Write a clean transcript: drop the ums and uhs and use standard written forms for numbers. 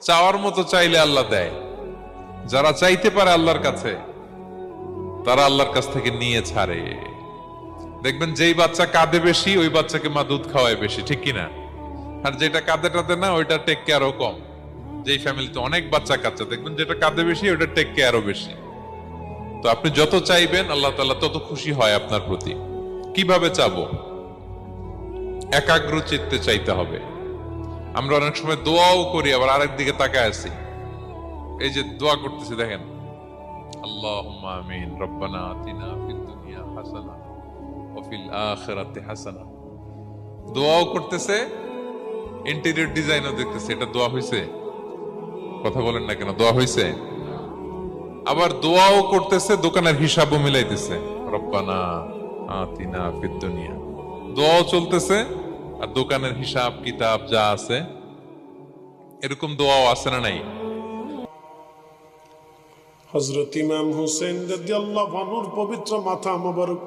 চাওয়ার মতো চাইলে আল্লাহ দেয়। যারা চাইতে পারে আল্লাহর কাছে, তারা আল্লাহর কাছ থেকে নিয়ে ছাড়ে। দেখবেন যেই বাচ্চা কাঁদে বেশি, ওই বাচ্চাকে মা দুধ খাওয়ায় বেশি, ঠিক কিনা? আর যেটা কাঁদে টাদে না, ওইটা টেক কেয়ারও কম। যেই ফ্যামিলিতে অনেক বাচ্চা কাচ্চা, দেখবেন যেটা কাঁদে বেশি, ওইটা টেক কেয়ারও বেশি। তো আপনি যত চাইবেন আল্লাহ তাআলা তত খুশি হয় আপনার প্রতি। কিভাবে চাবো? একাগ্র চিত্তে চাইতে হবে। আমরা অনেক সময় দোয়াও করি, আবার আরেক দিকে তাকায় আছি। এই যে দোয়া করতেছি, দেখেন, আল্লাহুম্মা আমিন, রব্বানা আতিনা ফিদ দুনিয়া হাসানা ওয়া ফিল আখিরাতি হাসানা। দোয়াও করতেছে, ইন্টেরিয়র ডিজাইনও দেখতেছে। এটা দোয়া হইছে? কথা বলেন না কেন? দোয়া হইছে? আবার দোয়াও করতেছে, দোকানের হিসাবও মিলাইতেছে, রব্বানা আতিনা ফিদ দুনিয়া। দোয়াও চলতেছে, আর দোকানের হিসাব কিতাব যা আছে, এরকম দোয়াও আছে না নাই? হযরত ইমাম হুসেন রাদিয়াল্লাহু আনহুর পবিত্র মাথা মোবারক